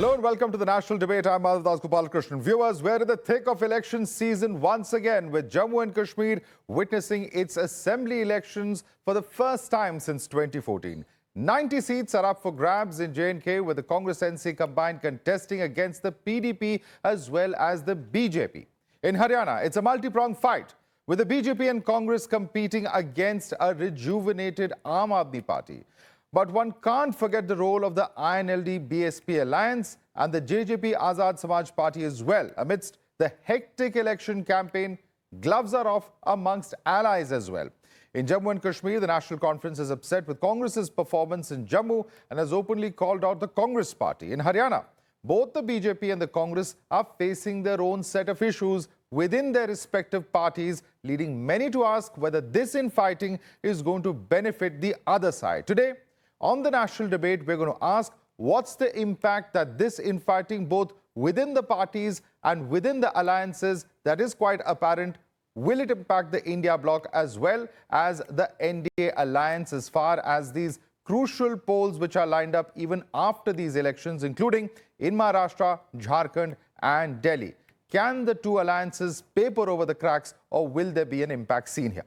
Hello and welcome to the National Debate. I'm Madhavdas G. Viewers, we're in the thick of election season once again, with Jammu and Kashmir witnessing its assembly elections for the first time since 2014. 90 seats are up for grabs in J&K, with the Congress-NC combined contesting against the PDP as well as the BJP. In Haryana, it's a multi-pronged fight, with the BJP and Congress competing against a rejuvenated I.N.D.A. party. But one can't forget the role of the I.N.D.A-BSP alliance and the JJP Azad Samaj party as well. Amidst the hectic election campaign, gloves are off amongst allies as well. In Jammu and Kashmir, the National Conference is upset with Congress's performance in Jammu and has openly called out the Congress party. In Haryana, both the BJP and the Congress are facing their own set of issues within their respective parties, leading many to ask whether this infighting is going to benefit the other side. Today, on the National Debate, we're going to ask what's the impact that this infighting, both within the parties and within the alliances, that is quite apparent. Will it impact the India bloc as well as the NDA alliance, as far as these crucial polls which are lined up even after these elections, including in Maharashtra, Jharkhand and Delhi? Can the two alliances paper over the cracks, or will there be an impact seen here?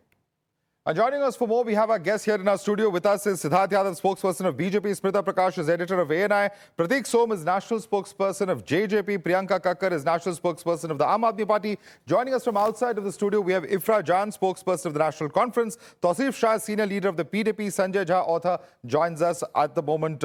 And joining us for more, we have our guest here in our studio. With us is Sidharth Yadav, spokesperson of BJP. Smita Prakash is editor of I.N.D.I.A. Pratik Som is national spokesperson of JJP. Priyanka Kakkar is national spokesperson of the I.N.D.A. party. Joining us from outside of the studio, we have Ifra Jan, spokesperson of the National Conference. Tausif Shah, senior leader of the PDP. Sanjay Jha, author, joins us at the moment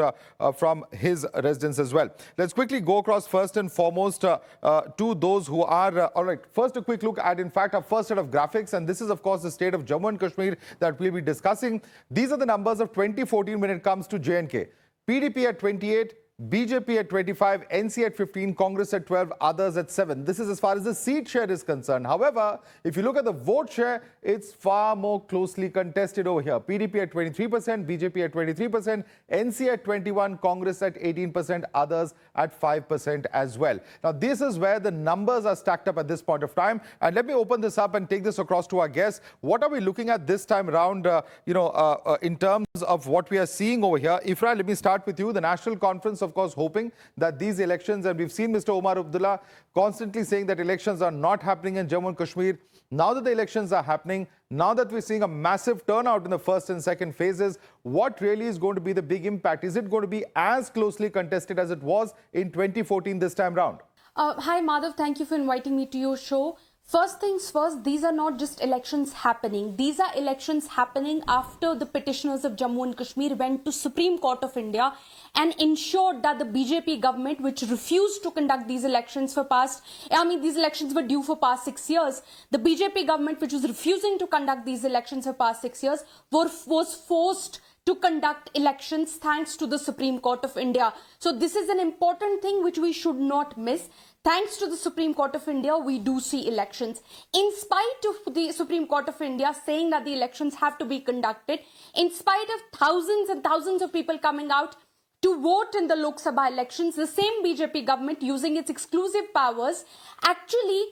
from his residence as well. Let's quickly go across first and foremost to those who are... all right, first a quick look at, in fact, our first set of graphics. And this is, of course, the state of Jammu and Kashmir that we'll be discussing. These are the numbers of 2014 when it comes to J&K. PDP at 28, BJP at 25, NC at 15, Congress at 12, others at 7. This is as far as the seat share is concerned. However, if you look at the vote share, it's far more closely contested over here. PDP at 23%, BJP at 23%, NC at 21%, Congress at 18%, others at 5% as well. Now, this is where the numbers are stacked up at this point of time. And let me open this up and take this across to our guests. What are we looking at this time around, in terms of what we are seeing over here? Ifra, let me start with you. The National Conference, of course, hoping that these elections, and we've seen Mr. Omar Abdullah constantly saying that elections are not happening in Jammu and Kashmir. Now that the elections are happening, now that we're seeing a massive turnout in the first and second phases, what really is going to be the big impact? Is it going to be as closely contested as it was in 2014 this time round? Hi, Madhav. Thank you for inviting me to your show. First things first, these are not just elections happening. These are elections happening after the petitioners of Jammu and Kashmir went to Supreme Court of India and ensured that the BJP government, which refused to conduct these elections for these elections were due for past 6 years. The BJP government, which was refusing to conduct these elections for past 6 years, was forced to conduct elections thanks to the Supreme Court of India. So this is an important thing which we should not miss. Thanks to the Supreme Court of India, we do see elections. In spite of the Supreme Court of India saying that the elections have to be conducted, in spite of thousands and thousands of people coming out to vote in the Lok Sabha elections, the same BJP government, using its exclusive powers, actually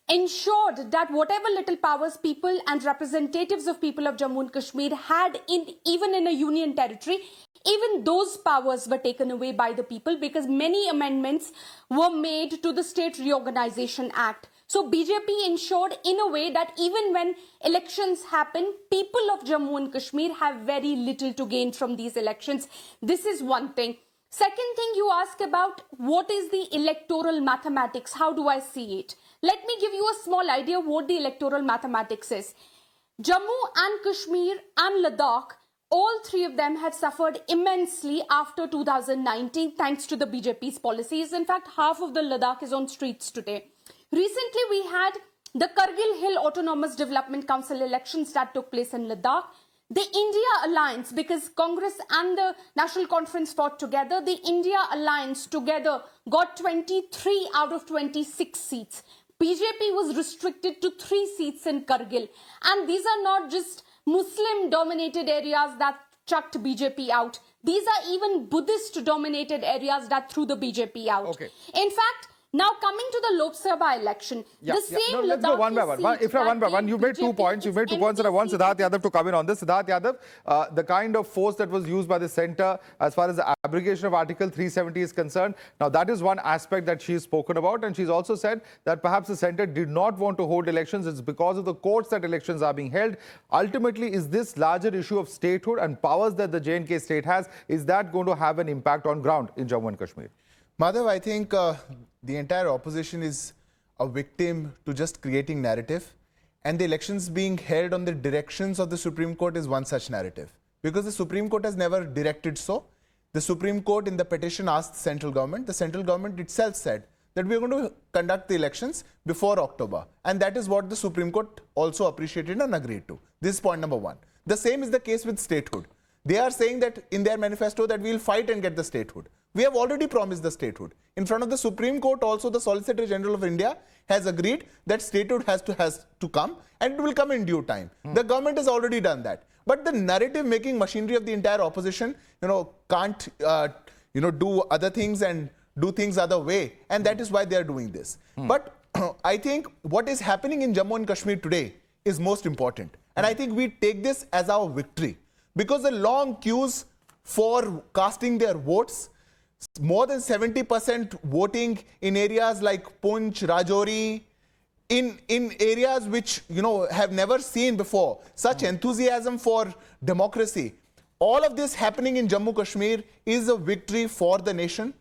ensured that whatever little powers people and representatives of people of Jammu and Kashmir had even in a union territory, even those powers were taken away by the people, because many amendments were made to the State Reorganization Act. So BJP ensured in a way that even when elections happen, people of Jammu and Kashmir have very little to gain from these elections. This is one thing. Second thing, you ask about what is the electoral mathematics? How do I see it? Let me give you a small idea of what the electoral mathematics is. Jammu and Kashmir and Ladakh, all three of them have suffered immensely after 2019 thanks to the BJP's policies. In fact, half of the Ladakh is on streets today. Recently, we had the Kargil Hill Autonomous Development Council elections that took place in Ladakh. The India Alliance, because Congress and the National Conference fought together, the India Alliance together got 23 out of 26 seats. BJP was restricted to 3 seats in Kargil. And these are not just Muslim-dominated areas that chucked BJP out. These are even Buddhist-dominated areas that threw the BJP out. Okay. In fact, Now coming to the Lok Sabha election, the same No, let's go one by one. If you're one by one, you made 2 points. You made 2 points, and I want Sidharth Yadav to come in on this. Sidharth Yadav, the kind of force that was used by the centre as far as the abrogation of Article 370 is concerned. Now, that is one aspect that she's spoken about, and she's also said that perhaps the centre did not want to hold elections. It's because of the courts that elections are being held. Ultimately, is this larger issue of statehood and powers that the J&K state has, is that going to have an impact on ground in Jammu and Kashmir? Madhav, I think the entire opposition is a victim to just creating narrative, and the elections being held on the directions of the Supreme Court is one such narrative, because the Supreme Court has never directed so. The Supreme Court in the petition asked the central government itself said that we are going to conduct the elections before October, and that is what the Supreme Court also appreciated and agreed to. This is point number one. The same is the case with statehood. They are saying that in their manifesto that we will fight and get the statehood. We have already promised the statehood. In front of the Supreme Court also, the Solicitor General of India has agreed that statehood has to come, and it will come in due time. The government has already done that. But the narrative making machinery of the entire opposition, can't, do other things and do things other way. And that is why they are doing this. But I think what is happening in Jammu and Kashmir today is most important. And I think we take this as our victory, because the long queues for casting their votes, more than 70% voting in areas like Poonch, Rajouri, in areas which have never seen before such enthusiasm for democracy. All of this happening in Jammu Kashmir is a victory for the nation.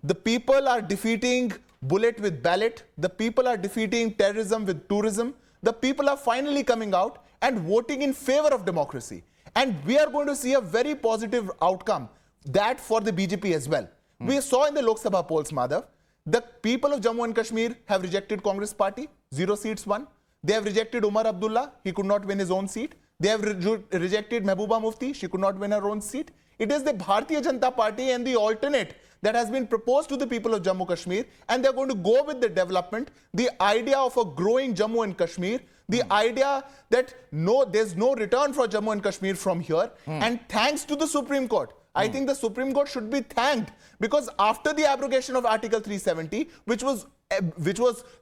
The people are defeating bullet with ballot. The people are defeating terrorism with tourism. The people are finally coming out and voting in favor of democracy. And we are going to see a very positive outcome, that for the BJP as well. We saw in the Lok Sabha polls, Madhav, the people of Jammu and Kashmir have rejected Congress party, 0 seats won. They have rejected Omar Abdullah, he could not win his own seat. They have rejected Mehbooba Mufti, she could not win her own seat. It is the Bharatiya Janata Party and the alternate that has been proposed to the people of Jammu Kashmir, and they're going to go with the development, the idea of a growing Jammu and Kashmir, the idea that there's no return for Jammu and Kashmir from here, and thanks to the Supreme Court. I think the Supreme Court should be thanked, because after the abrogation of Article 370, which was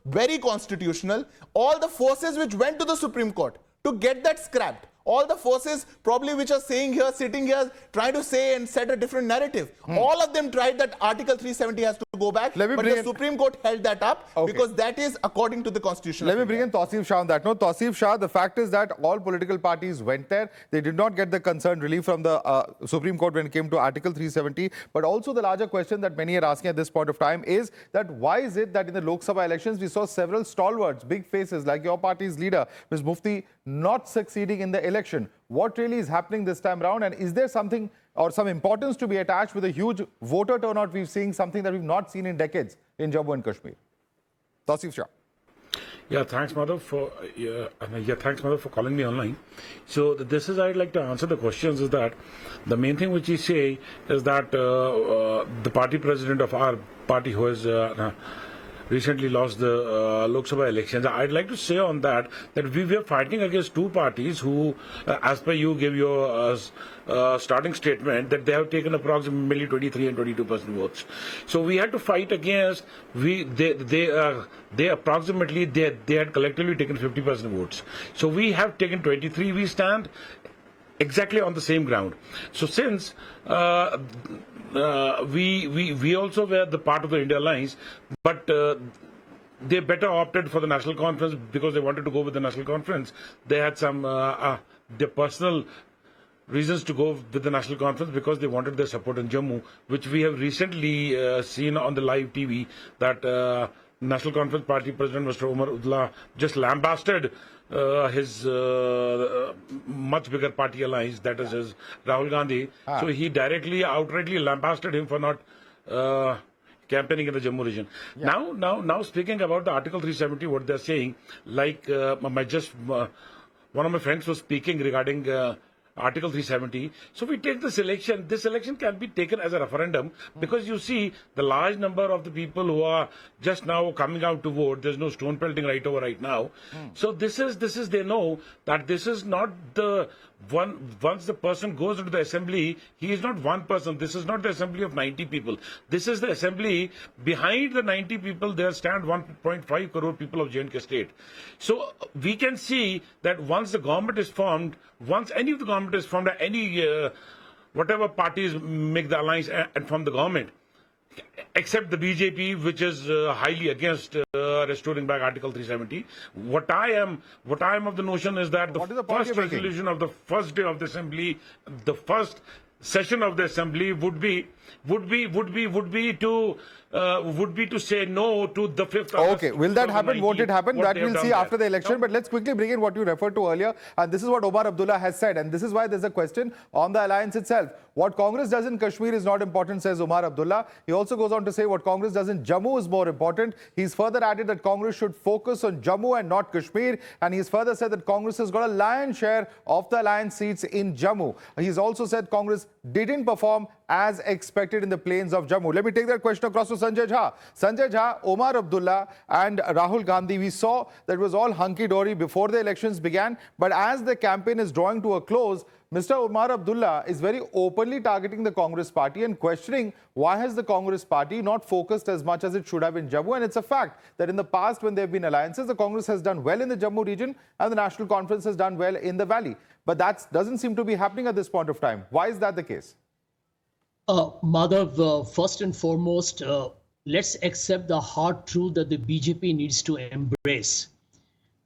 very constitutional, all the forces which went to the Supreme Court to get that scrapped, all the forces probably which are sitting here, trying to say and set a different narrative. All of them tried that Article 370 has to go back, but the Supreme Court held that up, because that is according to the Constitution. Let me bring in Tausif Shah on that. No, Tausif Shah, the fact is that all political parties went there. They did not get the concerned relief from the Supreme Court when it came to Article 370. But also the larger question that many are asking at this point of time is that why is it that in the Lok Sabha elections, we saw several stalwarts, big faces like your party's leader, Ms. Mufti, not succeeding in the election? What really is happening this time around, and is there something or some importance to be attached with a huge voter turnout we've seen, something that we've not seen in decades in Jammu and Kashmir? Tausif Shah. Yeah, thanks, Madhav, for calling me online. So this is, I'd like to answer the questions, is that the main thing which you say is that the party president of our party, who has recently lost the Lok Sabha elections, I'd like to say on that we were fighting against two parties who, as per you gave your starting statement, that they have taken approximately 23 and 22% votes. So we had to fight against, they had collectively taken 50% votes. So we have taken 23, we stand exactly on the same ground. So since we also were the part of the I.N.D.A. but they better opted for the national conference because they wanted to go with the national conference. They had some their personal reasons to go with the national conference because they wanted their support in Jammu, which we have recently seen on the live TV that National Conference Party President Mr. Omar Abdullah just lambasted his much bigger party alliance, that is his Rahul Gandhi. So he outrightly lambasted him for not campaigning in the Jammu region. Now speaking about the Article 370, what they're saying, like one of my friends was speaking regarding Article 370. So we take this election can be taken as a referendum because you see the large number of the people who are just now coming out to vote. There's no stone pelting right now. So this is they know that this is not the once the person goes into the assembly, he is not one person. This is not the assembly of 90 people. This is the assembly. Behind the 90 people, there stand 1.5 crore people of J&K state. So we can see that once the government is formed, once any of the government is formed, any whatever parties make the alliance and form the government, except the BJP, which is highly against restoring back Article 370. What I am of the notion is that the first resolution of the first day of the assembly, the first session of the assembly would be to say no to the 5th August. Okay, will that happen? Won't it happen? That we'll see after the election. No. But let's quickly bring in what you referred to earlier. And this is what Omar Abdullah has said. And this is why there's a question on the alliance itself. What Congress does in Kashmir is not important, says Omar Abdullah. He also goes on to say what Congress does in Jammu is more important. He's further added that Congress should focus on Jammu and not Kashmir. And he's further said that Congress has got a lion's share of the alliance seats in Jammu. He's also said Congress didn't perform as expected in the plains of Jammu. Let me take that question across to Sanjay Jha. Sanjay Jha, Omar Abdullah and Rahul Gandhi, we saw that it was all hunky-dory before the elections began. But as the campaign is drawing to a close, Mr. Omar Abdullah is very openly targeting the Congress party and questioning why has the Congress party not focused as much as it should have in Jammu. And it's a fact that in the past, when there have been alliances, the Congress has done well in the Jammu region and the National Conference has done well in the valley. But that doesn't seem to be happening at this point of time. Why is that the case? Madhav, first and foremost, let's accept the hard truth that the BJP needs to embrace.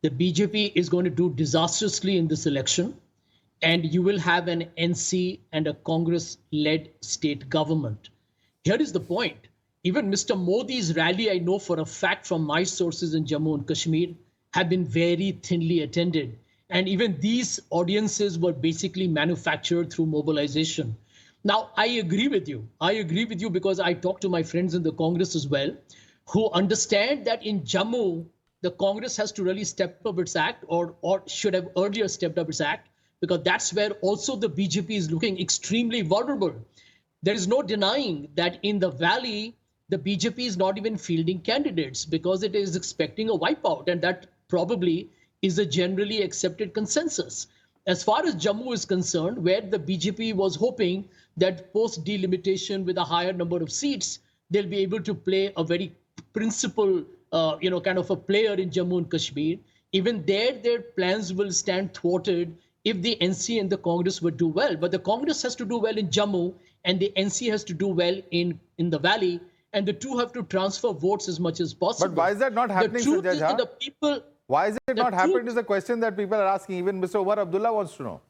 The BJP is going to do disastrously in this election, and you will have an NC and a Congress-led state government. Here is the point. Even Mr. Modi's rally, I know for a fact from my sources in Jammu and Kashmir, have been very thinly attended. And even these audiences were basically manufactured through mobilization. Now, I agree with you. I agree with you because I talk to my friends in the Congress as well, who understand that in Jammu, the Congress has to really step up its act or should have earlier stepped up its act, because that's where also the BJP is looking extremely vulnerable. There is no denying that in the valley, the BJP is not even fielding candidates because it is expecting a wipeout, and that probably is a generally accepted consensus. As far as Jammu is concerned, where the BJP was hoping that post-delimitation with a higher number of seats, they'll be able to play a very principal, kind of a player in Jammu and Kashmir. Even there, their plans will stand thwarted if the NC and the Congress would do well. But the Congress has to do well in Jammu, and the NC has to do well in the valley, and the two have to transfer votes as much as possible. But why is that not happening, the truth Sanjay is Jha? that the people... Why is it not happening is the question that people are asking. Even Mr. Omar Abdullah wants to know.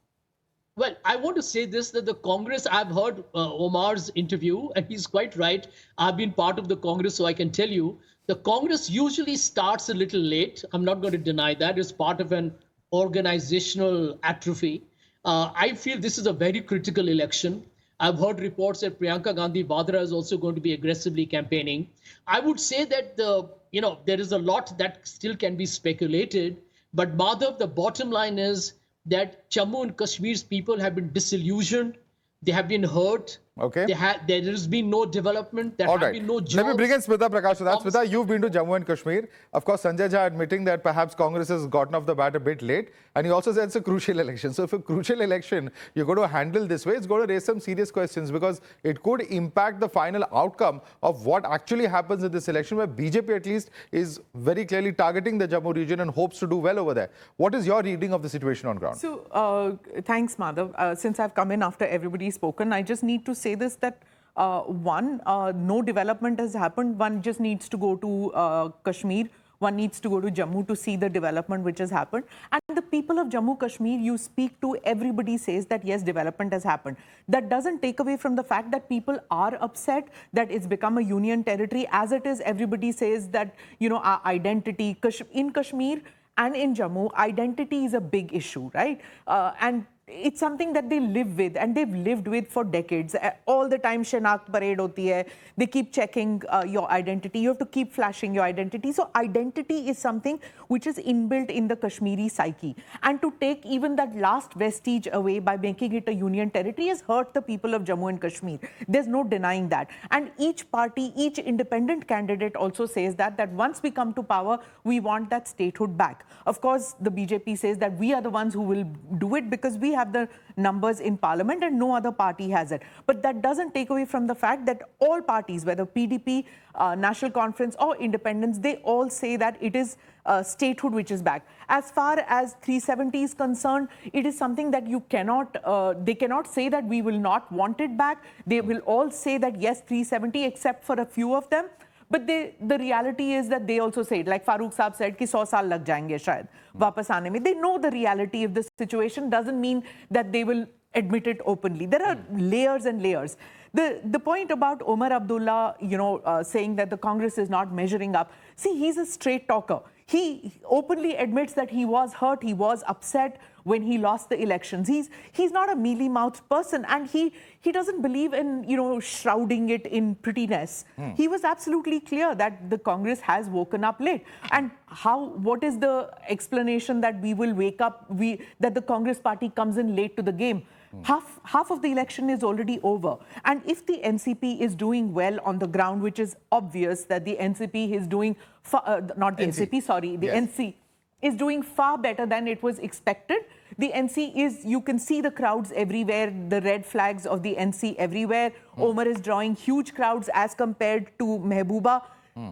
Well, I want to say this, that the Congress, I've heard Omar's interview, and he's quite right. I've been part of the Congress, so I can tell you, the Congress usually starts a little late. I'm not going to deny that. It's part of an organizational atrophy. I feel this is a very critical election. I've heard reports that Priyanka Gandhi Vadra is also going to be aggressively campaigning. I would say that there is a lot that still can be speculated. But Madhav, the bottom line is that Jammu and Kashmir's people have been disillusioned. They have been hurt. Okay. There has been no development. There have been no jobs. Let me bring in Smita Prakash to that. Smita, you've been to Jammu and Kashmir. Of course, Sanjay Jha admitting that perhaps Congress has gotten off the bat a bit late. And he also said it's a crucial election. So if a crucial election you're going to handle this way, it's going to raise some serious questions because it could impact the final outcome of what actually happens in this election, where BJP at least is very clearly targeting the Jammu region and hopes to do well over there. What is your reading of the situation on ground? So, thanks, Madhav. Since I've come in after everybody's spoken, I just need to say this, that no development has happened. One just needs to go to Kashmir. One needs to go to Jammu to see the development which has happened. And the people of Jammu Kashmir, you speak to, everybody says that yes, development has happened. That doesn't take away from the fact that people are upset that it's become a union territory. As it is, everybody says that, our identity in Kashmir and in Jammu, identity is a big issue, right? And it's something that they live with, and they've lived with for decades. All the time, Shanakt parade hoti hai. They keep checking your identity. You have to keep flashing your identity. So identity is something which is inbuilt in the Kashmiri psyche. And to take even that last vestige away by making it a union territory has hurt the people of Jammu and Kashmir. There's no denying that. And each party, each independent candidate also says that once we come to power, we want that statehood back. Of course, the BJP says that we are the ones who will do it because we have the numbers in parliament and no other party has it. But that doesn't take away from the fact that all parties, whether PDP, National Conference or independents, they all say that it is statehood which is back. As far as 370 is concerned, it is something that you cannot, they cannot say that we will not want it back. They will all say that yes, 370, except for a few of them. But the reality is that they also say it, like Farooq Saab said, कि 100 साल लग जाएंगे शायद वापस आने में. They know the reality of the situation, doesn't mean that they will admit it openly. There are layers and layers. The point about Omar Abdullah, saying that the Congress is not measuring up. See, he's a straight talker. He openly admits that he was hurt, he was upset when he lost the elections. He's not a mealy-mouthed person, and he doesn't believe in shrouding it in prettiness. He was absolutely clear that the Congress has woken up late. And what is the explanation that we will wake up, that the Congress party comes in late to the game? Half of the election is already over. And if the NCP is doing well on the ground, which is obvious that the NCP is doing, not the NCP, sorry, the NC is doing far better than it was expected. The NC is, you can see the crowds everywhere, the red flags of the NC everywhere. Omar is drawing huge crowds as compared to Mehbooba.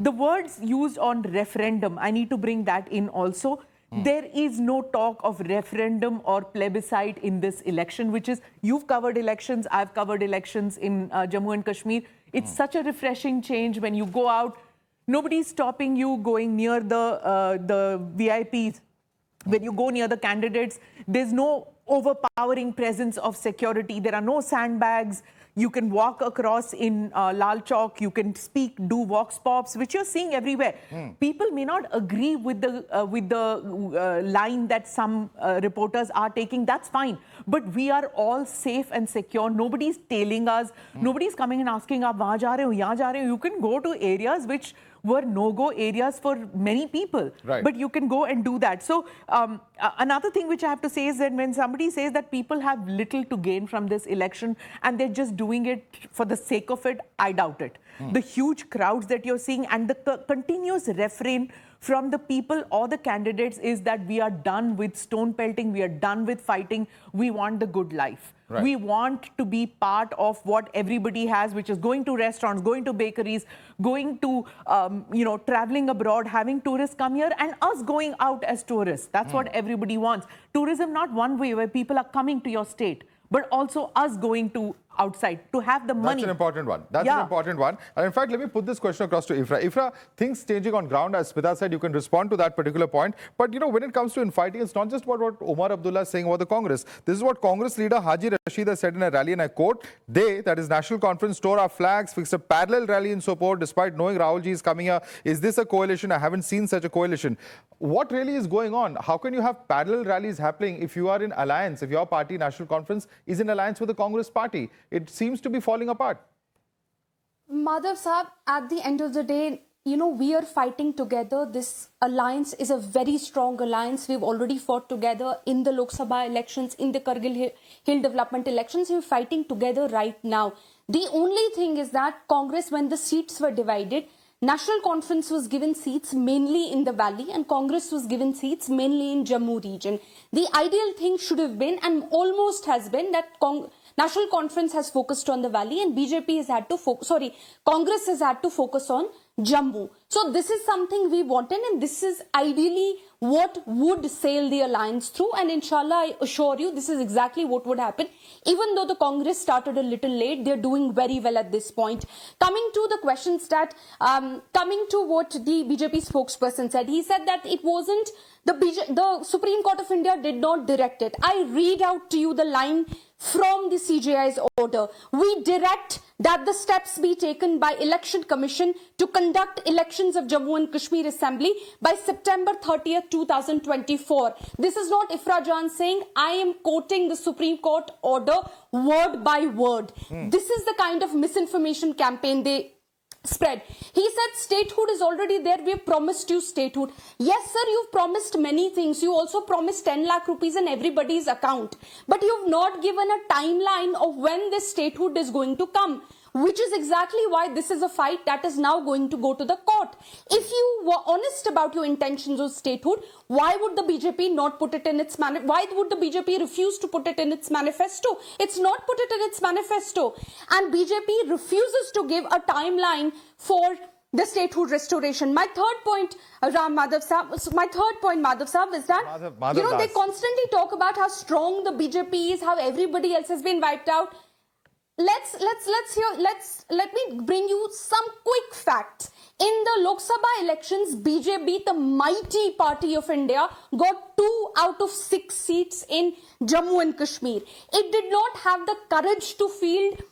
The words used on referendum, I need to bring that in also. There is no talk of referendum or plebiscite in this election, which is, you've covered elections, I've covered elections in Jammu and Kashmir. It's such a refreshing change when you go out. Nobody's stopping you going near the VIPs. When you go near the candidates, there's no overpowering presence of security. There are no sandbags. You can walk across in Lal Chowk. You can speak, do vox pops, which you're seeing everywhere. People may not agree with the line that some reporters are taking. That's fine. But we are all safe and secure. Nobody's tailing us. Nobody's coming and asking, "Aap wahan ja rahe ho, yahan ja rahe ho?" You can go to areas which were no-go areas for many people. Right. But you can go and do that. So another thing which I have to say is that when somebody says that people have little to gain from this election and they're just doing it for the sake of it, I doubt it. The huge crowds that you're seeing and the continuous refrain from the people or the candidates is that we are done with stone pelting, we are done with fighting, we want the good life. Right. We want to be part of what everybody has, which is going to restaurants, going to bakeries, going to, traveling abroad, having tourists come here and us going out as tourists. That's what everybody wants. Tourism, not one way where people are coming to your state, but also us going to outside to have the money. That's an important one. That's an important one. And in fact, let me put this question across to Ifra. Ifra, things changing on ground, as Smita said, you can respond to that particular point. But, when it comes to infighting, it's not just about what Omar Abdullah is saying about the Congress. This is what Congress leader Haji Rashid has said in a rally, and I quote, "They, that is National Conference, tore our flags, fixed a parallel rally in Sopore despite knowing Rahul Ji is coming here. Is this a coalition? I haven't seen such a coalition." What really is going on? How can you have parallel rallies happening if you are in alliance, if your party, National Conference, is in alliance with the Congress party? It seems to be falling apart. Madhav Saab, at the end of the day, we are fighting together. This alliance is a very strong alliance. We've already fought together in the Lok Sabha elections, in the Kargil Hill Development elections. We're fighting together right now. The only thing is that Congress, when the seats were divided, National Conference was given seats mainly in the valley and Congress was given seats mainly in Jammu region. The ideal thing should have been, and almost has been, that National Conference has focused on the valley and BJP has had to Congress has had to focus on Jammu. So this is something we wanted, and this is ideally what would sail the alliance through, and inshallah, I assure you, this is exactly what would happen. Even though the Congress started a little late, they're doing very well at this point. Coming to the questions that, coming to what the BJP spokesperson said, he said that it wasn't, the Supreme Court of India did not direct it. I read out to you the line from the CJI's order. "We direct that the steps be taken by Election Commission to conduct elections of Jammu and Kashmir Assembly by September 30th, 2024. This is not Ifra Jan saying, I am quoting the Supreme Court order word by word. This is the kind of misinformation campaign they spread. He said statehood is already there. We have promised you statehood. Yes, sir, you've promised many things. You also promised 10 lakh rupees in everybody's account. But you've not given a timeline of when this statehood is going to come. which is exactly why this is a fight that is now going to go to the court. If you were honest about your intentions of statehood, why would the BJP not put it in its why would the BJP refuse to put it in its manifesto? It's not put it in its manifesto, and BJP refuses to give a timeline for the statehood restoration. My third point, Madhav Saab, is that Madhav they Das. constantly talk about how strong the BJP is, how everybody else has been wiped out. Let me bring you some quick facts. In the Lok Sabha elections, BJP, the mighty party of India, got 2 out of 6 seats in Jammu and Kashmir. It did not have the courage to field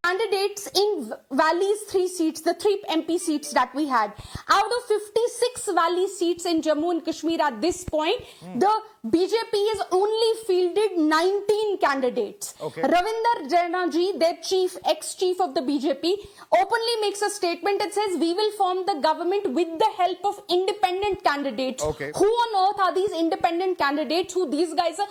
candidates in Valley's 3 seats, the 3 MP seats that we had. Out of 56 Valley seats in Jammu and Kashmir at this point, the BJP has only fielded 19 candidates. Okay. Ravinder Jaina ji, their ex-chief of the BJP, openly makes a statement that says, we will form the government with the help of independent candidates. Okay. Who on earth are these independent candidates who these guys are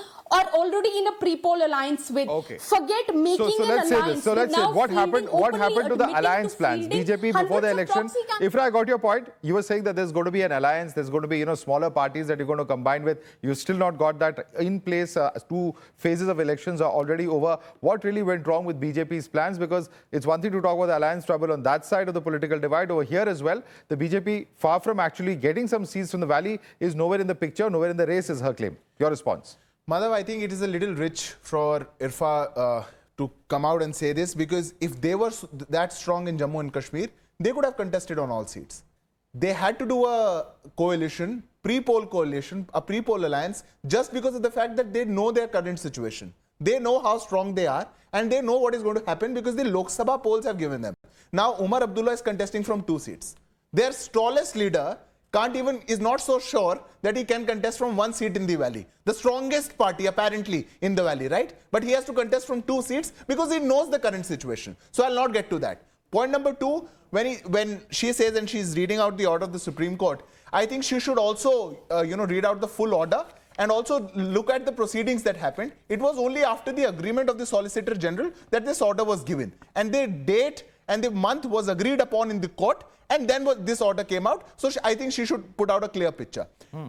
already in a pre-poll alliance with? Okay. Forget making So an let's say alliance. this. So let's say Now what happened. What openly happened to the admitting alliance plans? fielding BJP before the hundreds of election. proxy candidates. If I got your point, you were saying that there's going to be an alliance. There's going to be smaller parties that you're going to combine with. You still not got that in place. 2 phases of elections are already over. What really went wrong with BJP's plans? Because it's one thing to talk about the alliance trouble on that side of the political divide. Over here as well, the BJP, far from actually getting some seats from the valley, is nowhere in the picture, nowhere in the race, is her claim. Your response? Madhav, I think it is a little rich for IRFA to come out and say this, because if they were that strong in Jammu and Kashmir, they could have contested on all seats. They had to do a coalition, pre-poll coalition, a pre-poll alliance, just because of the fact that they know their current situation. They know how strong they are, and they know what is going to happen because the Lok Sabha polls have given them. Now, Omar Abdullah is contesting from 2 seats. Their tallest leader is not so sure that he can contest from 1 seat in the valley. The strongest party apparently in the valley, right? But he has to contest from 2 seats because he knows the current situation. So I'll not get to that. Point number 2, when she says and she's reading out the order of the Supreme Court, I think she should also read out the full order and also look at the proceedings that happened. It was only after the agreement of the Solicitor General that this order was given, and the date and the month was agreed upon in the court, and then this order came out. So I think she should put out a clear picture.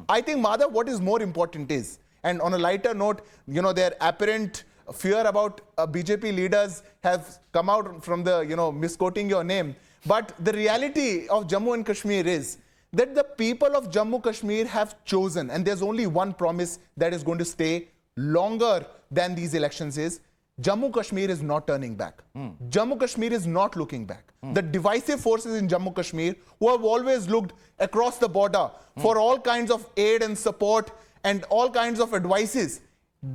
I think, Madhav, what is more important is, and on a lighter note, their apparent fear about BJP leaders have come out from the, misquoting your name. But the reality of Jammu and Kashmir is that the people of Jammu Kashmir have chosen, and there's only one promise that is going to stay longer than these elections is, Jammu Kashmir is not turning back. Jammu Kashmir is not looking back. The divisive forces in Jammu Kashmir, who have always looked across the border for all kinds of aid and support and all kinds of advices,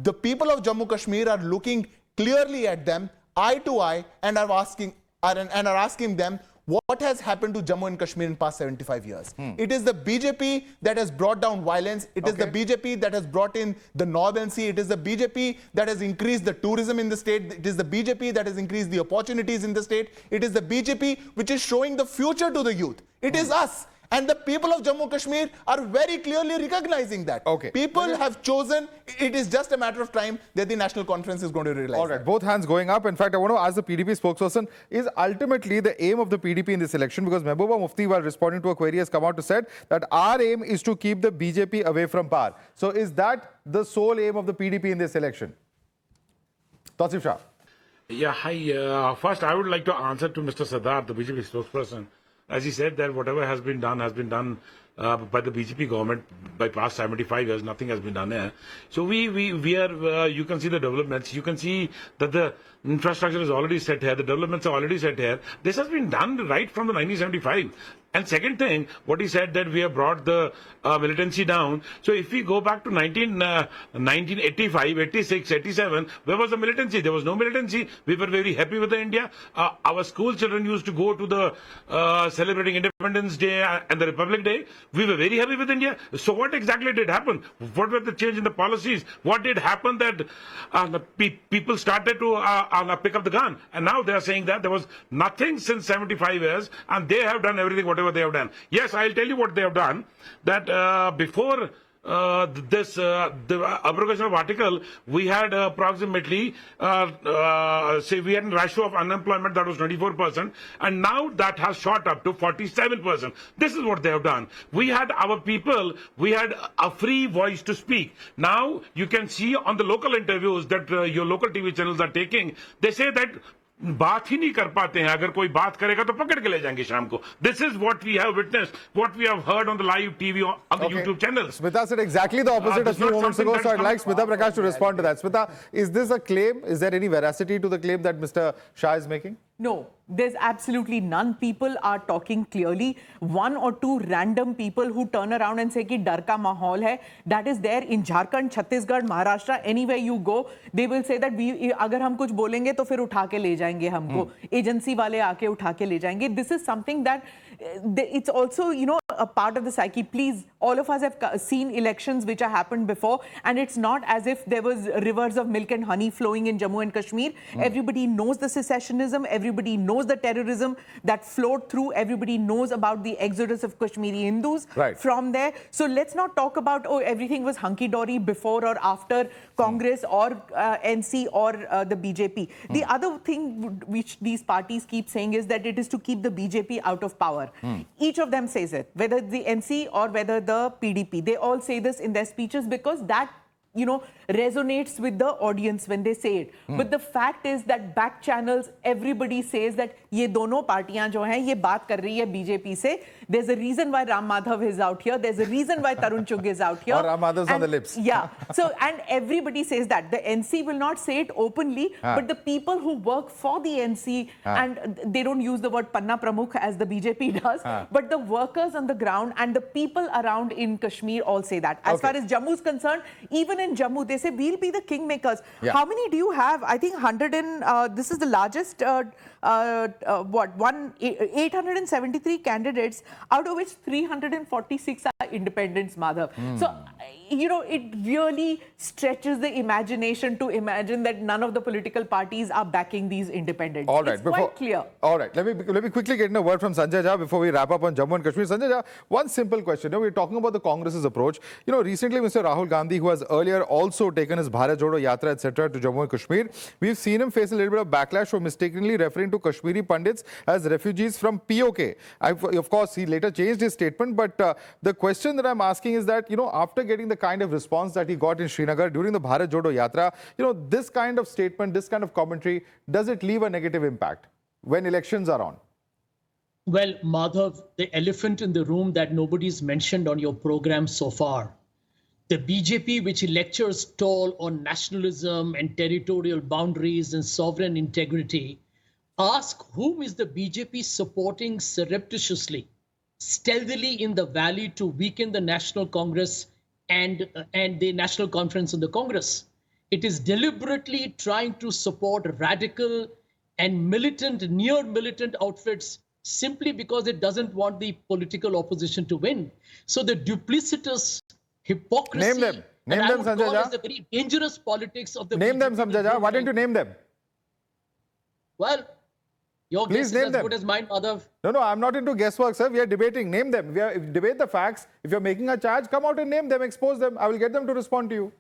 the people of Jammu Kashmir are looking clearly at them, eye to eye, and are asking them, what has happened to Jammu and Kashmir in past 75 years? It is the BJP that has brought down violence. It is the BJP that has brought in the normalcy. It is the BJP that has increased the tourism in the state. It is the BJP that has increased the opportunities in the state. It is the BJP which is showing the future to the youth. It is us. And the people of Jammu Kashmir are very clearly recognizing that. People have chosen. It is just a matter of time that the National Conference is going to realize. All right, both hands going up. In fact, I want to ask the PDP spokesperson, is ultimately the aim of the PDP in this election, because Mehbooba Mufti, while responding to a query, has come out to said that our aim is to keep the BJP away from power. So is that the sole aim of the PDP in this election? Tausif Shah. Yeah, hi. First, I would like to answer to Mr. Sidharth, the BJP spokesperson. As he said that whatever has been done by the BJP government by past 75 years. Nothing has been done here. So we are, you can see the developments. You can see that the infrastructure is already set here. The developments are already set here. This has been done right from the 1975. And second thing, what he said that we have brought the militancy down. So if we go back to 1985, 86, 87, where was the militancy? There was no militancy. We were very happy with the India. Our school children used to go to the celebrating Independence Day and the Republic Day. We were very happy with India. So what exactly did happen? What were the change in the policies? What did happen that people started to pick up the gun? And now they are saying that there was nothing since 75 years and they have done everything, whatever they have done. Yes, I'll tell you what they have done. That before the abrogation of article, we had approximately, say we had a ratio of unemployment that was 24%, and now that has shot up to 47%. This is what they have done. We had our people, we had a free voice to speak. Now you can see on the local interviews that your local TV channels are taking, they say that बात ही नहीं कर पाते हैं, अगर कोई बात करेगा तो पकड़ के ले जाएंगे शाम को. This is what we have witnessed, what we have heard on the live TV on the YouTube channels. Smita said exactly the opposite a few moments ago, so I'd like Smita Prakash to respond to that. Smita, is this a claim? Is there any veracity to the claim that Mr. Shah is making? No, there's absolutely none. People are talking clearly. One or two random people who turn around and say कि डर का माहौल है, that is there in Jharkhand, Chhattisgarh, Maharashtra, anywhere you go, they will say that we, अगर हम कुछ बोलेंगे तो फिर उठा के ले जाएंगे हमको. Agency वाले आके उठा के ले जाएंगे. This is something that it's also, you know, a part of the psyche. Please, all of us have seen elections which have happened before, and it's not as if there was rivers of milk and honey flowing in Jammu and Kashmir. Everybody knows the secessionism. Everybody knows the terrorism that flowed through. Everybody knows about the exodus of Kashmiri Hindus from there. So let's not talk about, oh, everything was hunky-dory before or after Congress or NC or the BJP. The other thing which these parties keep saying is that it is to keep the BJP out of power. Each of them says it, whether the NC or whether the PDP. They all say this in their speeches because that, you know, resonates with the audience when they say it. But the fact is that back channels, everybody says that ये दोनों पार्टियां जो हैं ये बात कर रही है बीजेपी से. There's a reason why Ram Madhav is out here. There's a reason why Tarun Chugh is out here. Or Ram Madhav's on the lips. Yeah. So, and everybody says that. The NC will not say it openly, but the people who work for the NC, and they don't use the word Panna Pramukh as the BJP does, but the workers on the ground and the people around in Kashmir all say that. As far as Jammu is concerned, even in Jammu, they say we'll be the kingmakers. How many do you have? I think 100 and this is the largest, 873 candidates, out of which 346 are independents, Madhav. So, you know, it really stretches the imagination to imagine that none of the political parties are backing these independents. All right, it's quite clear. All right, let me quickly get in a word from Sanjay Jha before we wrap up on Jammu and Kashmir. Sanjay Jha, one simple question. You know, we're talking about the Congress's approach. You know, recently Mr. Rahul Gandhi, who has earlier also taken his Bharat Jodo Yatra, etc., to Jammu and Kashmir, we've seen him face a little bit of backlash for mistakenly referring to Kashmiri Pandits as refugees from POK. Of course, he later changed his statement, but the question that I'm asking is that, you know, after getting the kind of response that he got in Srinagar during the Bharat Jodo Yatra, you know, this kind of statement, this kind of commentary, does it leave a negative impact when elections are on? Well, Madhav, the elephant in the room that nobody's mentioned on your program so far, the BJP, which lectures tall on nationalism and territorial boundaries and sovereign integrity, ask whom is the BJP supporting surreptitiously, stealthily in the valley to weaken the National Congress and the National Conference of the Congress. It is deliberately trying to support radical and militant, near militant outfits simply because it doesn't want the political opposition to win. So the duplicitous hypocrisy, Name them. Name them, Sanjay Jha. Is the very dangerous politics of the Name BJP them, Sanjay Jha. Why don't you name them? Well, your Please guess is name as them. good as mine, Madhav. No, I'm not into guesswork, sir. We are debating. Name them. Debate the facts. If you're making a charge, come out and name them, expose them. I will get them to respond to you.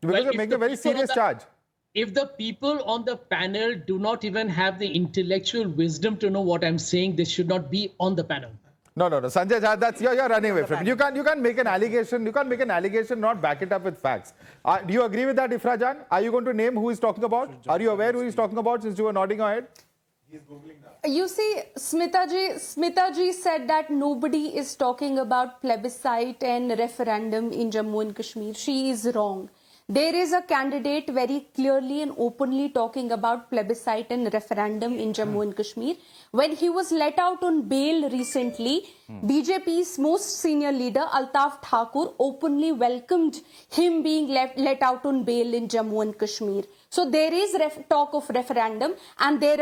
Because you're making a very serious charge. If the people on the panel do not even have the intellectual wisdom to know what I'm saying, they should not be on the panel. No. Sanjay Jha, that's you're running away from it. You can't make an allegation. You can't make an allegation, not back it up with facts. Do you agree with that, Ifra Jan? Are you going to name who he's talking about? Are you aware who he's talking about since you were nodding your head? You see, Smita ji said that nobody is talking about plebiscite and referendum in Jammu and Kashmir. She is wrong. There is a candidate very clearly and openly talking about plebiscite and referendum in Jammu and Kashmir. When he was let out on bail recently, BJP's most senior leader, Altaf Thakur, openly welcomed him being let out on bail in Jammu and Kashmir. So there is talk of referendum, and there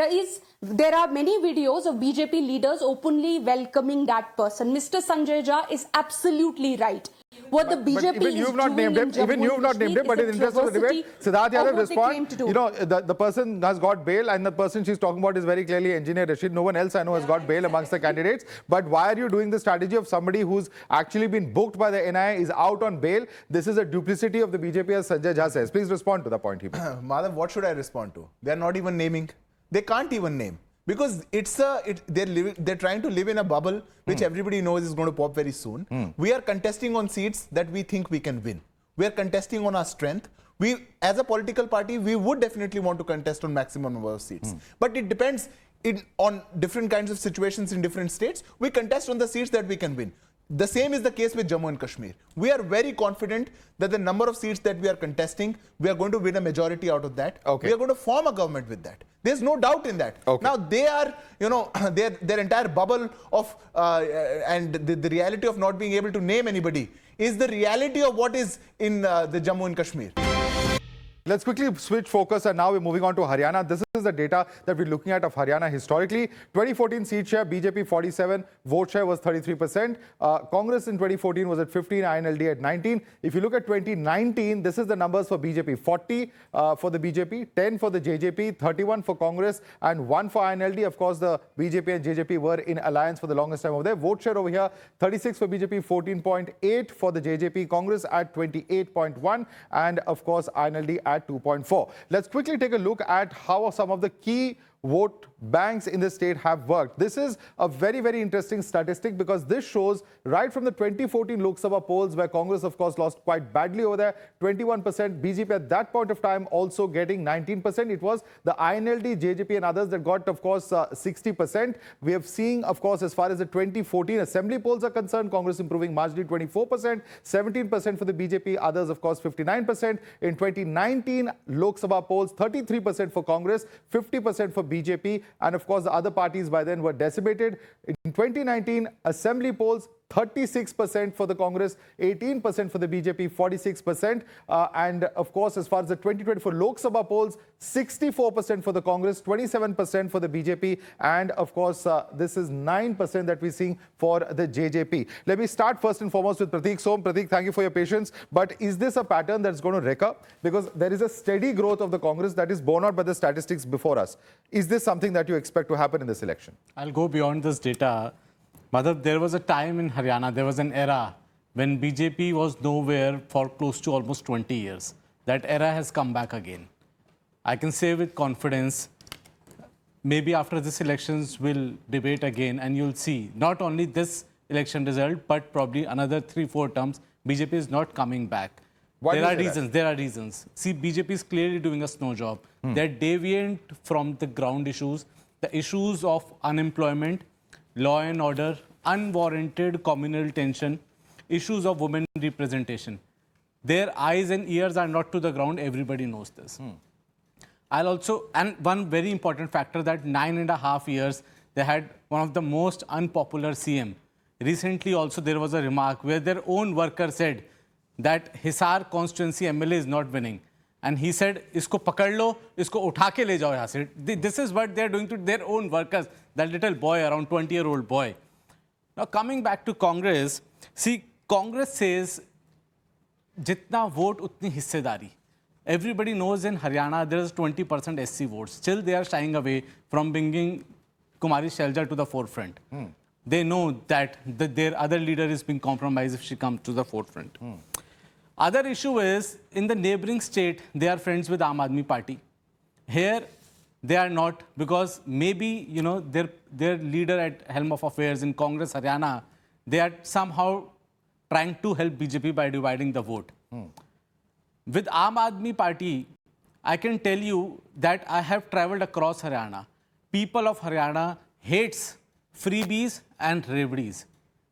are many videos of BJP leaders openly welcoming that person. Mr. Sanjay Jha is absolutely right. What the But BJP even is you've not doing named him. in Jammu Even you've and not named him. Kashmir But in is the a interest of the debate, travesty Sidharth of Yadav what they claim respond. to do. You know, the person has got bail, and the person she's talking about is very clearly Engineer Rashid. No one else I know has got bail amongst the candidates. But why are you doing the strategy of somebody who's actually been booked by the NIA is out on bail? This is a duplicity of the BJP, as Sanjay Jha says. Please respond to the point he made. Madhav, what should I respond to? They're not even naming. They can't even name. Because they're trying to live in a bubble which everybody knows is going to pop very soon. We are contesting on seats that we think we can win. We are contesting on our strength. We, as a political party, we would definitely want to contest on maximum number of seats. But it depends on different kinds of situations in different states. We contest on the seats that we can win. The same is the case with Jammu and Kashmir. We are very confident that the number of seats that we are contesting, we are going to win a majority out of that. Okay. We are going to form a government with that. There's no doubt in that. Okay. Now, they are, you know, their entire bubble of, and the reality of not being able to name anybody is the reality of what is in the Jammu and Kashmir. Let's quickly switch focus, and now we're moving on to Haryana. This is the data that we're looking at of Haryana historically. 2014 seat share, BJP 47, vote share was 33%. Congress in 2014 was at 15, I.N.D.A. at 19. If you look at 2019, this is the numbers for BJP. 40 for the BJP, 10 for the JJP, 31 for Congress, and 1 for I.N.D.A. Of course, the BJP and JJP were in alliance for the longest time over there. Vote share over here, 36 for BJP, 14.8 for the JJP, Congress at 28.1, and of course, I.N.D.A. at 2.4. Let's quickly take a look at how some of the key vote banks in the state have worked. This is a very, very interesting statistic because this shows right from the 2014 Lok Sabha polls where Congress, of course, lost quite badly over there, 21%. BJP at that point of time also getting 19%. It was the I.N.D., JJP and others that got, of course, 60%. We have seen, of course, as far as the 2014 assembly polls are concerned, Congress improving marginally 24%, 17% for the BJP, others, of course, 59%. In 2019 Lok Sabha polls, 33% for Congress, 50% for BJP, and of course the other parties by then were decimated. In 2019 assembly polls, 36% for the Congress, 18% for the BJP, 46%. And of course, as far as the 2024 Lok Sabha polls, 64% for the Congress, 27% for the BJP, and of course, this is 9% that we're seeing for the JJP. Let me start first and foremost with Prateek Som. Prateek, thank you for your patience. But is this a pattern that's going to recur? Because there is a steady growth of the Congress that is borne out by the statistics before us. Is this something that you expect to happen in this election? I'll go beyond this data. Madhav, there was a time in Haryana, there was an era when BJP was nowhere for close to almost 20 years. That era has come back again. I can say with confidence, maybe after this elections we'll debate again and you'll see not only this election result, but probably another 3-4 terms, BJP is not coming back. Why There are reasons. See, BJP is clearly doing a snow job. They're deviant from the ground issues, the issues of unemployment, law and order, unwarranted communal tension, issues of women representation. Their eyes and ears are not to the ground. Everybody knows this. I'll also, and one very important factor that 9.5 years, they had one of the most unpopular CM. Recently also there was a remark where their own worker said that Hisar constituency MLA is not winning. And he said, isko pakad lo, isko utha ke le jao yahan se. This is what they're doing to their own workers, that little boy, around 20-year-old boy. Now coming back to Congress, see, Congress says, jitna vote utni hissedari. Everybody knows in Haryana there is 20% SC votes. Still they are shying away from bringing Kumari Shelja to the forefront. They know that their other leader is being compromised if she comes to the forefront. Other issue is, in the neighboring state, they are friends with Aam Aadmi Party. Here, they are not, because maybe, you know, their leader at helm of affairs in Congress, Haryana, they are somehow trying to help BJP by dividing the vote. With Aam Aadmi Party, I can tell you that I have traveled across Haryana. People of Haryana hates freebies and rebris.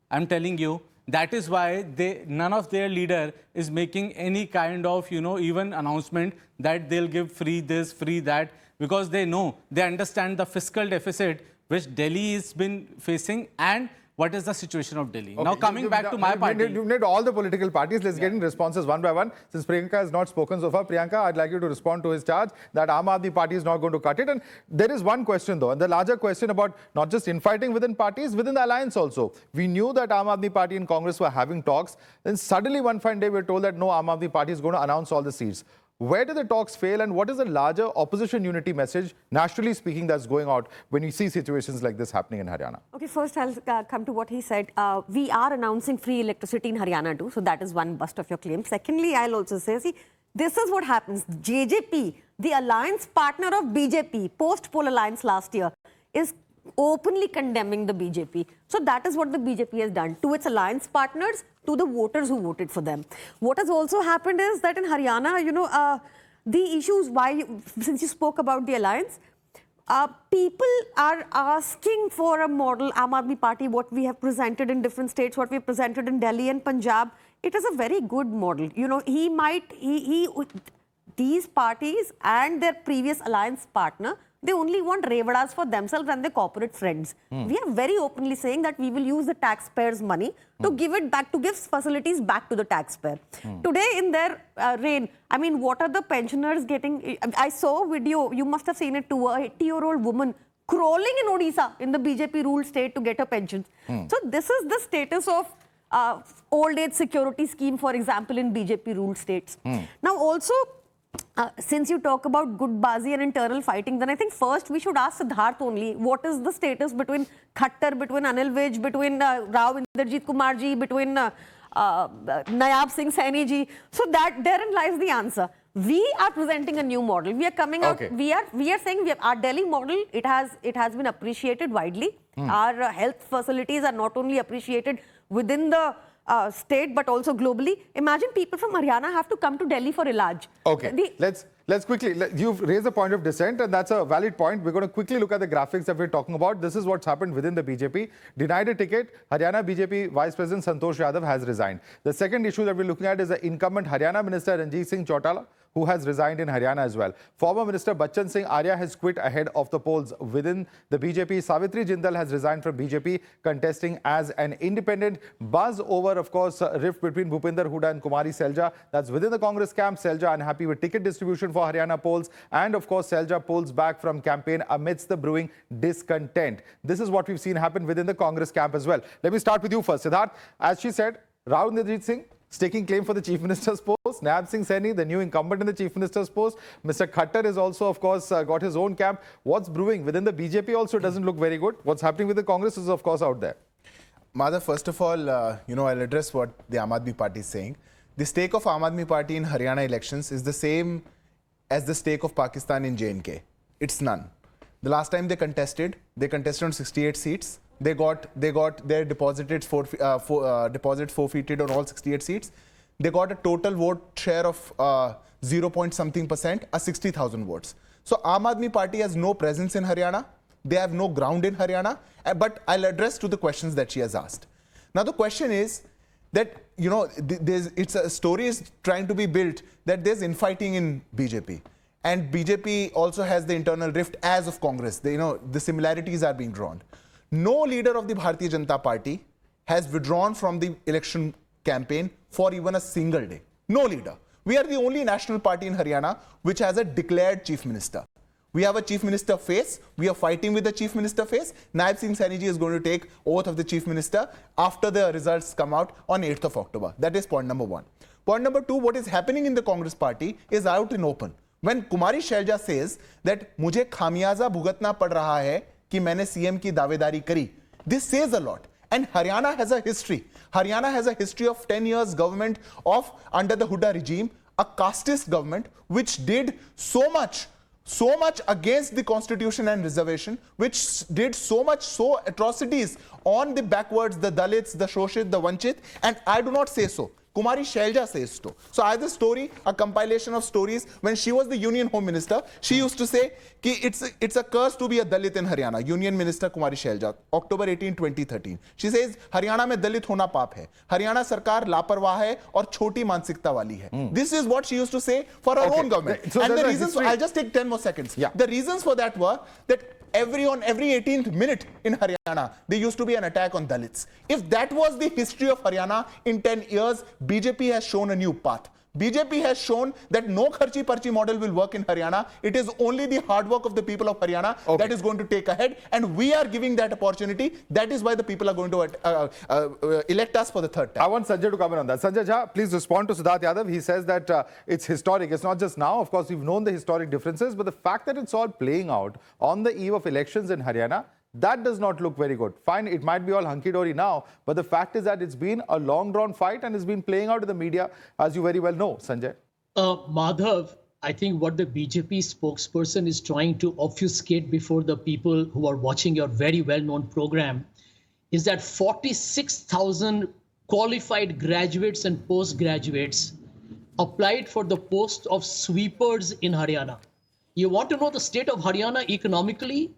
I'm telling you, that is why none of their leader is making any kind of, you know, even announcement that they'll give free this, free that, because they know, they understand the fiscal deficit which Delhi has been facing, and what is the situation of Delhi. Now, coming back to my party. You've named all the political parties. Let's get in responses one by one. Since Priyanka has not spoken so far, Priyanka, I'd like you to respond to his charge that Aam Aadmi Party is not going to cut it. And there is one question, though, and the larger question about not just infighting within parties, within the alliance also. We knew that Aam Aadmi Party and Congress were having talks. Then suddenly one fine day, we're told that no, Aam Aadmi Party is going to announce all the seats. Where did the talks fail, and what is the larger opposition unity message, nationally speaking, that's going out when you see situations like this happening in Haryana? Okay, first I'll come to what he said. We are announcing free electricity in Haryana too, so that is one bust of your claim. Secondly, I'll also say, see, this is what happens. JJP, the alliance partner of BJP, post-poll alliance last year, is openly condemning the BJP. So that is what the BJP has done to its alliance partners, to the voters who voted for them. What has also happened is that in Haryana, you know, the issues why, since you spoke about the alliance, people are asking for a model, Aam Aadmi Party, what we have presented in different states, what we have presented in Delhi and Punjab. It is a very good model. You know, these parties and their previous alliance partner, they only want revadas for themselves and their corporate friends. We are very openly saying that we will use the taxpayers' money to give it back, to give facilities back to the taxpayer. Today in their reign, I mean, what are the pensioners getting? I saw a video, you must have seen it too, a 80-year-old woman crawling in Odisha, in the BJP-ruled state, to get her pensions. So this is the status of old age security scheme, for example, in BJP-ruled states. Now also, since you talk about gudbazi and internal fighting, then I think first we should ask Sidharth only, what is the status between Kakkar, between Anil Vij, between Rao Inderjit Kumar ji, between Nayab Singh Saini ji. So that therein lies the answer. We are presenting a new model. We are coming out. We are saying our Delhi model. It has been appreciated widely. Our health facilities are not only appreciated within the state but also globally. Imagine people from Haryana have to come to Delhi for Ilaj. Okay, let's quickly, you've raised a point of dissent, and that's a valid point. We're going to quickly look at the graphics that we're talking about. This is what's happened within the BJP. Denied a ticket, Haryana BJP Vice President Santosh Yadav has resigned. The second issue that we're looking at is the incumbent Haryana Minister Ranjit Singh Chautala, who has resigned in Haryana as well. Former Minister Bachchan Singh Arya has quit ahead of the polls within the BJP. Savitri Jindal has resigned from BJP, contesting as an independent. Buzz over, of course, rift between Bhupinder Hooda and Kumari Selja. That's within the Congress camp. Selja unhappy with ticket distribution for Haryana polls. And, of course, Selja pulls back from campaign amidst the brewing discontent. This is what we've seen happen within the Congress camp as well. Let me start with you first, Sidharth. As she said, Rao Inderjit Singh staking claim for the Chief Minister's post. Nayab Singh Saini, the new incumbent in the Chief Minister's post. Mr. Khattar is also, of course, got his own camp. What's brewing within the BJP also doesn't look very good. What's happening with the Congress is, of course, out there. Madhav, first of all, I'll address what the Aam Aadmi Party is saying. The stake of Aam Aadmi Party in Haryana elections is the same as the stake of Pakistan in J&K. It's none. The last time they contested on 68 seats. They got their deposits forfeited on all 68 seats. They got a total vote share of 0 point something %, 60,000 votes. So Aam Aadmi Party has no presence in Haryana. They have no ground in Haryana. But I'll address to the questions that she has asked. Now the question is that, you know, it's a story is trying to be built that there's infighting in BJP. And BJP also has the internal rift as of Congress. The similarities are being drawn. No leader of the Bharatiya Janata Party has withdrawn from the election campaign for even a single day. No leader. We are the only national party in Haryana which has a declared chief minister. We have a chief minister face. We are fighting with the chief minister face. Nayab Singh Saini ji is going to take oath of the chief minister after the results come out on 8th of October. That is point number one. Point number two, what is happening in the Congress party is out in open. When Kumari Selja says that मुझे खामियाजा भुगतना पड़ रहा है कि मैंने CM की दावेदारी करी, this says a lot. And Haryana has a history. Haryana has a history of 10 years government of under the Hooda regime, a casteist government which did so much against the constitution and reservation, which did so atrocities on the backwards, the Dalits, the Shoshit, the Vanchit, and I do not say so. Kumari Selja says so. So I have a story, a compilation of stories. When she was the Union Home Minister, she used to say that it's a curse to be a Dalit in Haryana. Union Minister Kumari Selja, October 18, 2013. She says, Haryana mein Dalit hona paap hai. Haryana sarkar laparwah hai aur choti mansikta wali hai. This is what she used to say for her own government. So and the reasons, I'll just take 10 more seconds. Yeah. The reasons for that were that on every 18th minute in Haryana, there used to be an attack on Dalits. If that was the history of Haryana in 10 years, BJP has shown a new path. BJP has shown that no kharchi parchi model will work in Haryana. It is only the hard work of the people of Haryana that is going to take ahead, and we are giving that opportunity. That is why the people are going to elect us for the third time. I want Sanjay to comment on that. Sanjay Jha, please respond to Sidharth Yadav. He says that it's historic. It's not just now. Of course, we've known the historic differences, but the fact that it's all playing out on the eve of elections in Haryana, that does not look very good. Fine, it might be all hunky-dory now, but the fact is that it's been a long-drawn fight and it's been playing out in the media, as you very well know, Sanjay. Madhav, I think what the BJP spokesperson is trying to obfuscate before the people who are watching your very well-known program is that 46,000 qualified graduates and postgraduates applied for the post of sweepers in Haryana. You want to know the state of Haryana economically?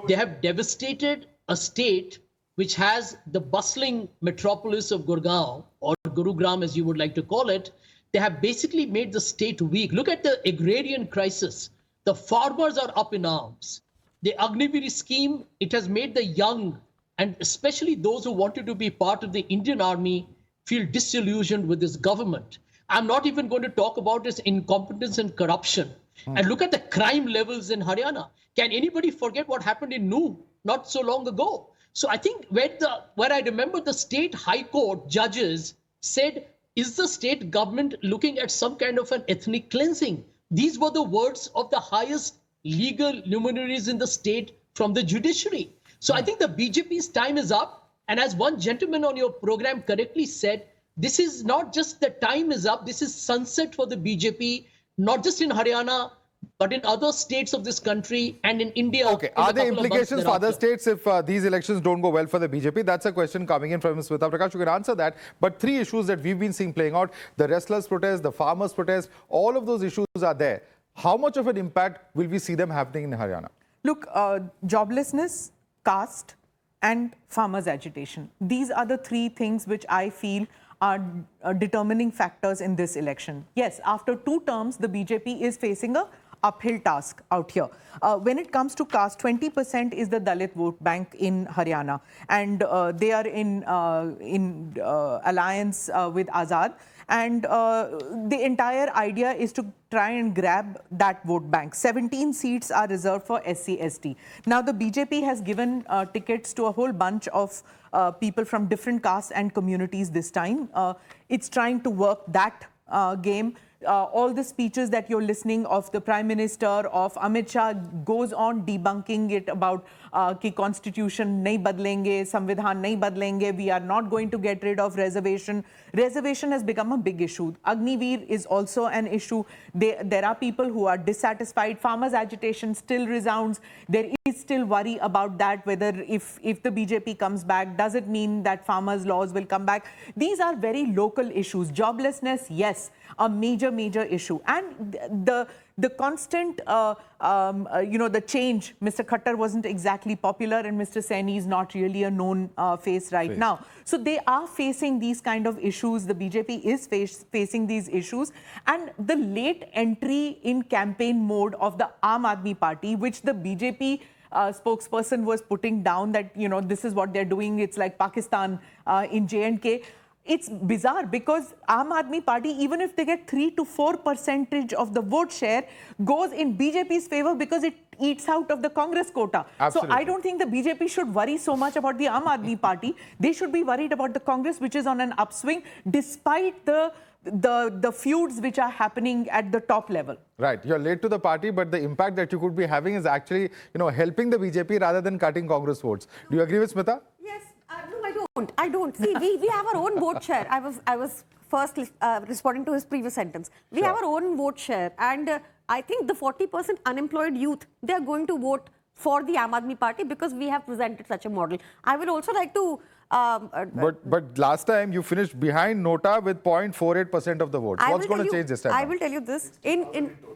They have devastated a state which has the bustling metropolis of Gurgaon, or Gurugram as you would like to call it. They have basically made the state weak. Look at the agrarian crisis. The farmers are up in arms. The I.N.D.A. scheme, it has made the young, and especially those who wanted to be part of the Indian army, feel disillusioned with this government. I'm not even going to talk about its incompetence and corruption. And look at the crime levels in Haryana. Can anybody forget what happened in Nuh not so long ago? So I think where I remember the state high court judges said, is the state government looking at some kind of an ethnic cleansing? These were the words of the highest legal luminaries in the state from the judiciary. So I think the BJP's time is up. And as one gentleman on your program correctly said, this is not just the time is up, this is sunset for the BJP, not just in Haryana, but in other states of this country and in India. Okay, are there implications for other states if these elections don't go well for the BJP? That's a question coming in from Smita Prakash. You can answer that. But three issues that we've been seeing playing out, the wrestlers' protest, the farmers' protest, all of those issues are there. How much of an impact will we see them happening in Haryana? Look, joblessness, caste and farmers' agitation. These are the three things which I feel are determining factors in this election. Yes, after 2 terms, the BJP is facing a uphill task out here. When it comes to caste, 20% is the Dalit vote bank in Haryana, and they are in alliance with Azad. And the entire idea is to try and grab that vote bank. 17 seats are reserved for SC/ST. Now, the BJP has given tickets to a whole bunch of people from different castes and communities this time. It's trying to work that game. All the speeches that you're listening of the Prime Minister, of Amit Shah, goes on debunking it about कि constitution नहीं बदलेंगे, संविधान नहीं बदलेंगे, we are not going to get rid of reservation. Reservation has become a big issue. Agniveer is also an issue. There are people who are dissatisfied. Farmers' agitation still resounds. There is still worry about that, whether if the BJP comes back, does it mean that farmers' laws will come back? These are very local issues. Joblessness, yes, a major issue. And the constant, the change. Mr. Khattar wasn't exactly popular, and Mr. Saini is not really a known face right now. So they are facing these kind of issues. The BJP is facing these issues. And the late entry in campaign mode of the Aam Aadmi Party, which the BJP spokesperson was putting down that, this is what they're doing. It's like Pakistan in J&K. It's bizarre because Aam Aadmi Party, even if they get 3 to 4% of the vote share, goes in BJP's favor because it eats out of the Congress quota. Absolutely. So I don't think the BJP should worry so much about the Aam Aadmi Party. They should be worried about the Congress, which is on an upswing, despite the feuds which are happening at the top level. Right. You're late to the party, but the impact that you could be having is actually, helping the BJP rather than cutting Congress votes. Do you agree with Smita? Yes. No, I don't. See, we have our own vote share. I was first responding to his previous sentence. We have our own vote share, and I think the 40% unemployed youth, they are going to vote for the Aam Aadmi Party because we have presented such a model. I would also like to... But last time you finished behind Nota with 0.48% of the votes. What's going to change this time? I will tell you this.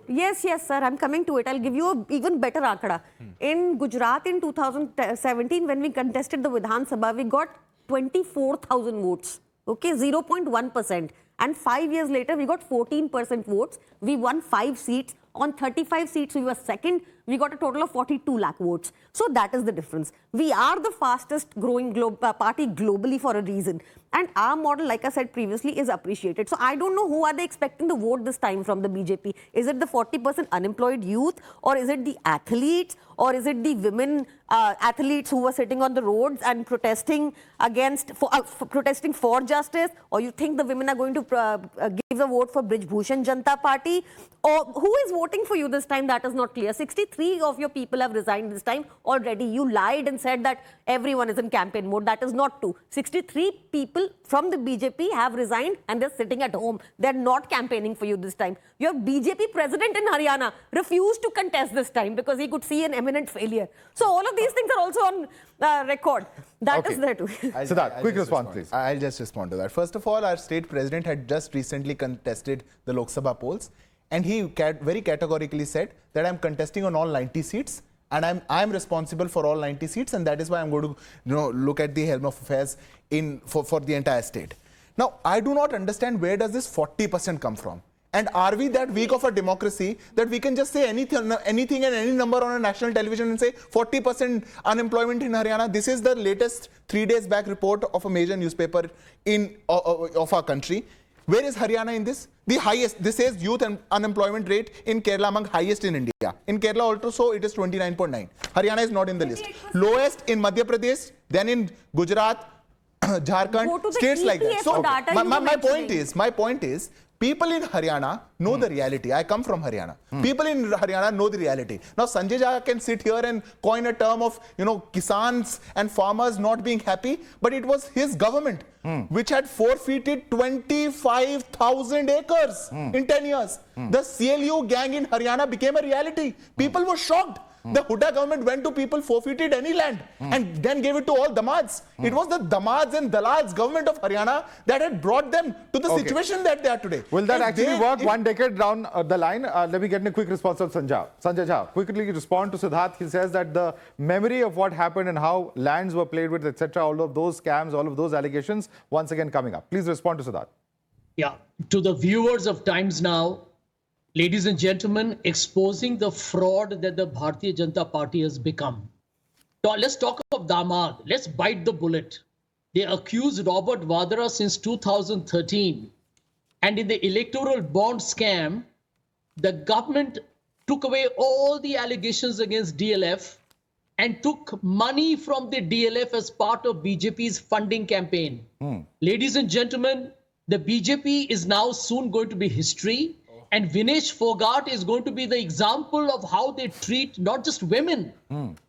Yes, sir, I'm coming to it. I'll give you an even better ankada. In Gujarat in 2017, when we contested the Vidhan Sabha, we got 24,000 votes. Okay, 0.1%. And 5 years later, we got 14% votes. We won 5 seats. On 35 seats, we were second. We got a total of 42 lakh votes. So that is the difference. We are the fastest growing party globally for a reason. And our model, like I said previously, is appreciated. So I don't know who are they expecting to vote this time from the BJP. Is it the 40% unemployed youth, or is it the athletes, or is it the women athletes who were sitting on the roads and protesting protesting for justice? Or you think the women are going to give a vote for Brij Bhushan Janata Party? Or who is voting for you this time? That is not clear. 63 of your people have resigned this time already. You lied and said that everyone is in campaign mode. That is not true. 63 people from the BJP have resigned and they're sitting at home. They're not campaigning for you this time. Your BJP president in Haryana refused to contest this time because he could see an imminent failure. So all of these things are also on record. That is there too. Siddharth, quick response, please. I'll just respond to that. First of all, our state president had just recently contested the Lok Sabha polls, and he very categorically said that I'm contesting on all 90 seats, and I'm responsible for all 90 seats, and that is why I'm going to look at the helm of affairs for the entire state. Now, I do not understand where does this 40% come from. And are we that weak of a democracy that we can just say anything and any number on a national television and say 40% unemployment in Haryana? This is the latest 3 days back report of a major newspaper of our country. Where is Haryana in this? The highest. This says youth and unemployment rate in Kerala among highest in India. In Kerala also it is 29.9. Haryana is not in the list. Lowest in Madhya Pradesh, then in Gujarat, Jharkhand, states like that. So my point is, people in Haryana know the reality. I come from Haryana. People in Haryana know the reality. Now, Sanjay Jha can sit here and coin a term of, kisans and farmers not being happy, but it was his government which had forfeited 25,000 acres in 10 years. The CLU gang in Haryana became a reality. People were shocked. The Hooda government went to people, forfeited any land and then gave it to all damads. It was the damads and dalals government of Haryana that had brought them to the situation that they are today. Will that actually work 1 decade down the line? Let me get a quick response from Sanjay Jha. Quickly respond to Sidharth. He says that the memory of what happened and how lands were played with, etc., all of those scams, all of those allegations, once again coming up. Please respond to Sidharth. Yeah, to the viewers of Times Now, ladies and gentlemen, exposing the fraud that the Bharatiya Janata Party has become. Let's talk of Damad. Let's bite the bullet. They accused Robert Vadra since 2013. And in the electoral bond scam, the government took away all the allegations against DLF and took money from the DLF as part of BJP's funding campaign. Ladies and gentlemen, the BJP is now soon going to be history. And Vinesh Fogart is going to be the example of how they treat not just women,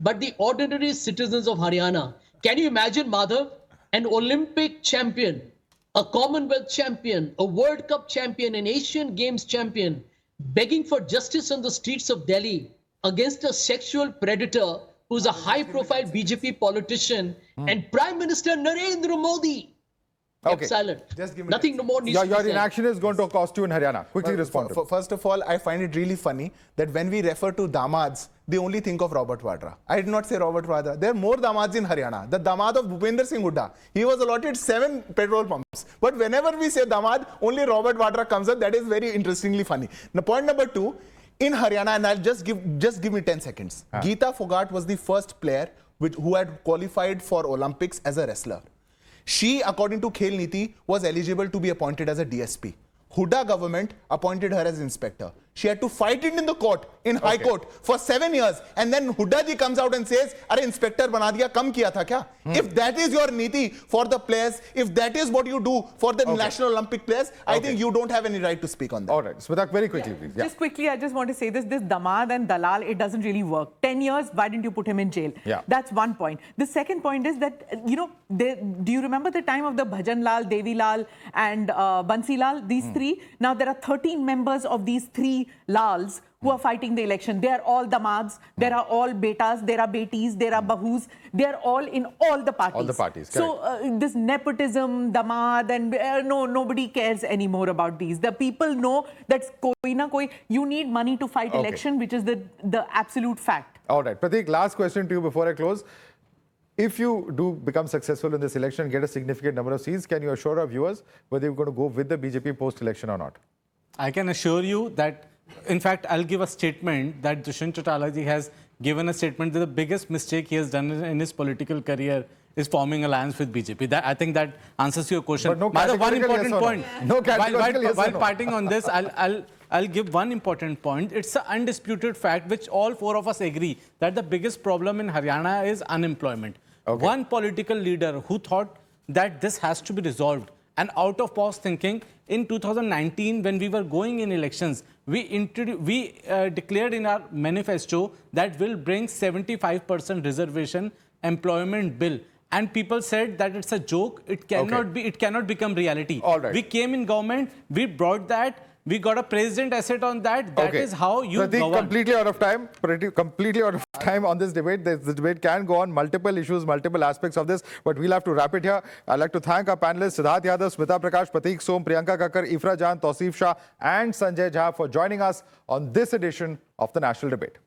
but the ordinary citizens of Haryana. Can you imagine, Madhav, an Olympic champion, a Commonwealth champion, a World Cup champion, an Asian Games champion, begging for justice on the streets of Delhi against a sexual predator who's a high-profile BJP politician and Prime Minister Narendra Modi? Okay. Silent. Just give me Nothing more needs to be Your said. inaction is going to cost you in Haryana. Quickly respond to it. First of all, I find it really funny that when we refer to damads, they only think of Robert Vadra. I did not say Robert Vadra. There are more damads in Haryana. The damad of Bhupender Singh Hooda, he was allotted 7 petrol pumps. But whenever we say damad, only Robert Vadra comes up. That is very interestingly funny. Now, point number 2, in Haryana, and I'll just give me 10 seconds. Geeta Fogart was the first player who had qualified for Olympics as a wrestler. She, according to Khel Niti, was eligible to be appointed as a DSP. Hooda government appointed her as inspector. She had to fight it in the court, in High Court, for 7 years. And then Hooda ji comes out and says, "Arey inspector bana diya, kam kiya tha kya?" If that is your niti for the players, if that is what you do for the National Olympic players, I think you don't have any right to speak on that. All right. Smita, very quickly, please. Yeah. Just quickly, I just want to say this damad and dalal, it doesn't really work. 10 years, why didn't you put him in jail? Yeah. That's one point. The second point is that, do you remember the time of the Bhajan Lal, Devi Lal and Bansi Lal, these three? Now there are 13 members of these 3 Lals who are fighting the election. They are all damads, there are all betas, there are betis, there are bahus, they are all in all the parties. All the parties, So this nepotism, damad, and nobody cares anymore about these. The people know that koi na koi, you need money to fight election, which is the absolute fact. All right. Prateek, last question to you before I close. If you do become successful in this election and get a significant number of seats, can you assure our viewers whether you're going to go with the BJP post-election or not? I can assure you that In fact, I'll give a statement that Dushyant Chautala ji has given a statement that the biggest mistake he has done in his political career is forming alliance with BJP. I think that answers your question. But no Madhav, one categorical important yes or no. point. No categorical yes or While no. parting on this, I'll give one important point. It's an undisputed fact, which all four of us agree, that the biggest problem in Haryana is unemployment. Okay. One political leader who thought that this has to be resolved, and out of pause thinking, in 2019, when we were going in elections, we declared in our manifesto that we'll bring 75% reservation employment bill. And people said that it's a joke. It cannot be. It cannot become reality. All right. We came in government. We brought that. We got a president asset on that. That is how you Pratik, govern. completely out of time. Completely out of time on this debate. This debate can go on, multiple issues, multiple aspects of this, but we'll have to wrap it here. I'd like to thank our panelists, Sidharth Yadav, Smita Prakash, Pratik Som, Priyanka Kakkar, Ifra Jan, Tausif Shah and Sanjay Jha for joining us on this edition of the National Debate.